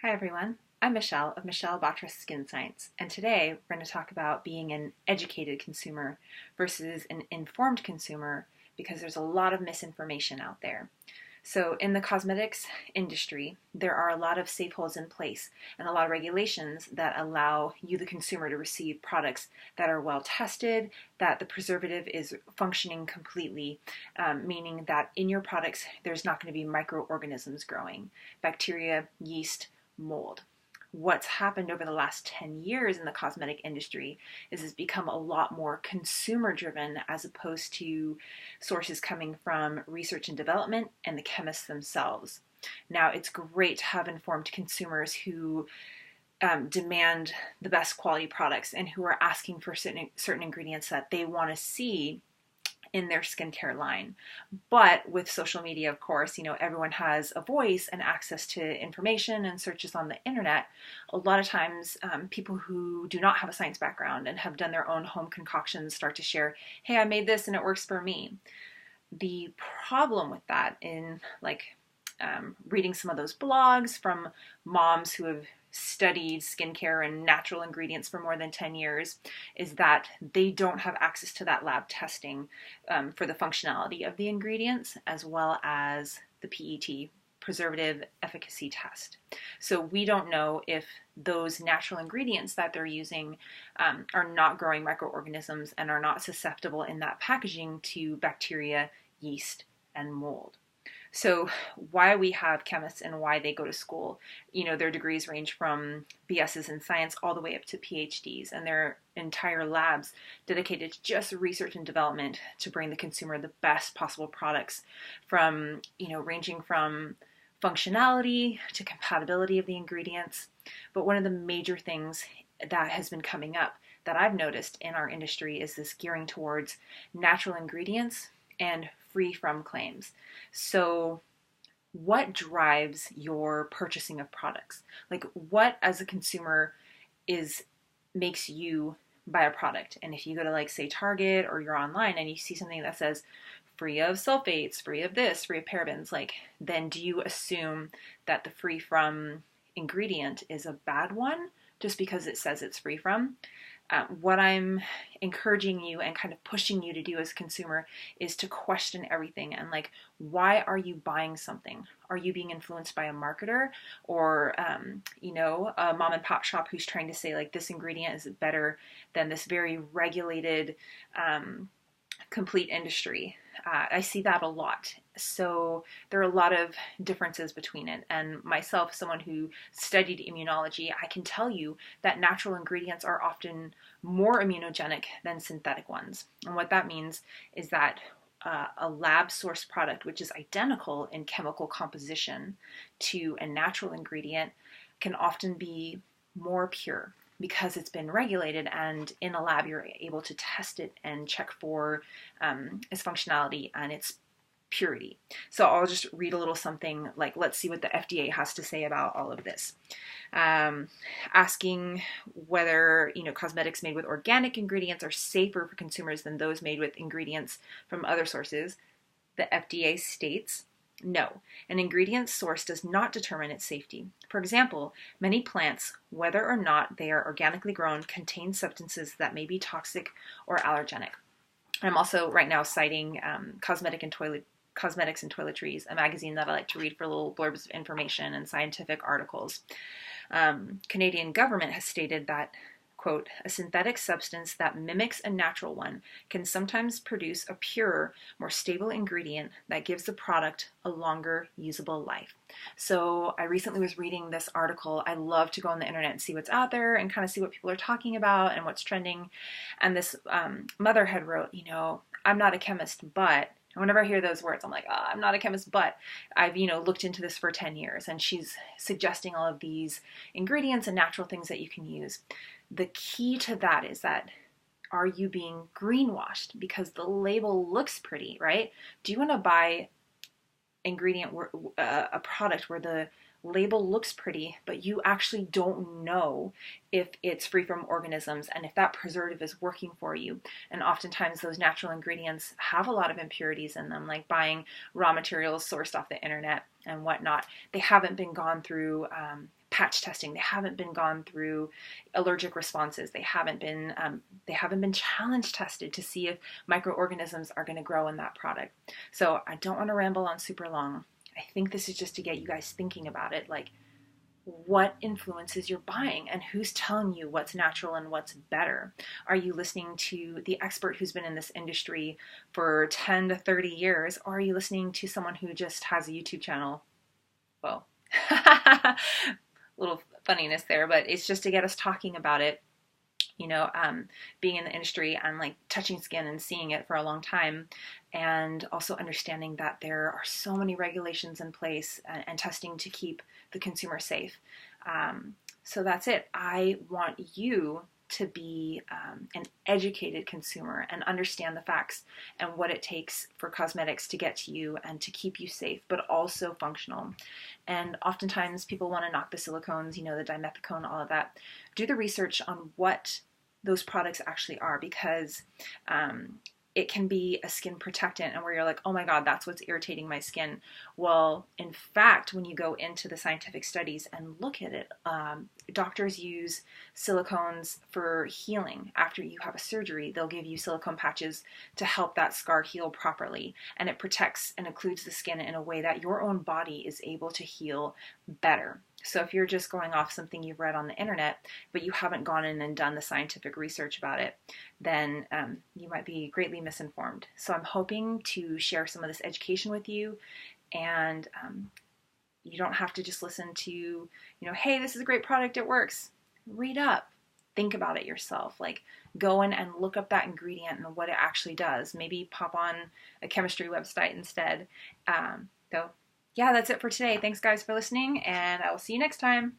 Hi everyone, I'm Michelle of Michelle Batras Skin Science, and today we're going to talk about being an educated consumer versus an informed consumer because there's a lot of misinformation out there. So in the cosmetics industry, there are a lot of safe holds in place and a lot of regulations that allow you, the consumer, to receive products that are well tested, that the preservative is functioning completely, meaning that in your products there's not going to be microorganisms growing, bacteria, yeast, mold. What's happened over the last 10 years in the cosmetic industry is it's become a lot more consumer driven as opposed to sources coming from research and development and the chemists themselves. Now, it's great to have informed consumers who demand the best quality products and who are asking for certain ingredients that they want to see in their skincare line. But with social media, of course, everyone has a voice and access to information and searches on the internet. A lot of times, people who do not have a science background and have done their own home concoctions start to share, hey, I made this and it works for me. The problem with that in reading some of those blogs from moms who have studied skincare and natural ingredients for more than 10 years is that they don't have access to that lab testing for the functionality of the ingredients as well as the PET, preservative efficacy test. So we don't know if those natural ingredients that they're using are not growing microorganisms and are not susceptible in that packaging to bacteria, yeast, and mold. So why we have chemists and why they go to school, their degrees range from BSs in science all the way up to PhDs, and their entire labs dedicated to just research and development to bring the consumer the best possible products from, ranging from functionality to compatibility of the ingredients. But one of the major things that has been coming up that I've noticed in our industry is this gearing towards natural ingredients and free from claims. So what drives your purchasing of products? Like what as a consumer makes you buy a product? And if you go to say Target or you're online and you see something that says free of sulfates, free of this, free of parabens, then do you assume that the free from ingredient is a bad one just because it says it's free from? What I'm encouraging you and kind of pushing you to do as a consumer is to question everything and why are you buying something? Are you being influenced by a marketer or, a mom and pop shop who's trying to say this ingredient is better than this very regulated, complete industry? I see that a lot. So there are a lot of differences between it. And myself, someone who studied immunology, I can tell you that natural ingredients are often more immunogenic than synthetic ones. And what that means is that a lab source product, which is identical in chemical composition to a natural ingredient, can often be more pure because it's been regulated, and in a lab you're able to test it and check for its functionality and its purity. So I'll just read a little something let's see what the FDA has to say about all of this. Asking whether cosmetics made with organic ingredients are safer for consumers than those made with ingredients from other sources. The FDA states, no, an ingredient source does not determine its safety. For example, many plants, whether or not they are organically grown, contain substances that may be toxic or allergenic. I'm also right now citing Cosmetics and Toiletries, a magazine that I like to read for little blurbs of information and scientific articles. Canadian government has stated that, quote, a synthetic substance that mimics a natural one can sometimes produce a purer, more stable ingredient that gives the product a longer usable life. So I recently was reading this article. I love to go on the internet and see what's out there and kind of see what people are talking about and what's trending. And this mother had wrote, I'm not a chemist, but whenever I hear those words, I'm like, oh, I'm not a chemist, but I've, looked into this for 10 years. And she's suggesting all of these ingredients and natural things that you can use. The key to that is that, are you being greenwashed? Because the label looks pretty, right? Do you want to buy a product where the label looks pretty, but you actually don't know if it's free from organisms and if that preservative is working for you? And oftentimes those natural ingredients have a lot of impurities in them, like buying raw materials sourced off the internet and whatnot. They haven't been gone through patch testing. They haven't been gone through allergic responses. They haven't been challenge tested to see if microorganisms are going to grow in that product. So I don't want to ramble on super long. I think this is just to get you guys thinking about it, like what influences your buying and who's telling you what's natural and what's better. Are you listening to the expert who's been in this industry for 10 to 30 years, or are you listening to someone who just has a YouTube channel? Well, little funniness there, but it's just to get us talking about it. Being in the industry and like touching skin and seeing it for a long time, and also understanding that there are so many regulations in place and testing to keep the consumer safe. So that's it. I want you to be an educated consumer and understand the facts and what it takes for cosmetics to get to you and to keep you safe, but also functional. And oftentimes people want to knock the silicones, the dimethicone, all of that. Do the research on what those products actually are, because it can be a skin protectant and where you're like, oh my God, that's what's irritating my skin. Well, in fact, when you go into the scientific studies and look at it, doctors use silicones for healing. After you have a surgery, they'll give you silicone patches to help that scar heal properly. And it protects and occludes the skin in a way that your own body is able to heal better. So if you're just going off something you've read on the internet, but you haven't gone in and done the scientific research about it, then you might be greatly misinformed. So I'm hoping to share some of this education with you, and you don't have to just listen to, hey, this is a great product, it works. Read up, think about it yourself. Like, go in and look up that ingredient and what it actually does. Maybe pop on a chemistry website instead. Yeah, that's it for today. Thanks guys for listening, and I will see you next time.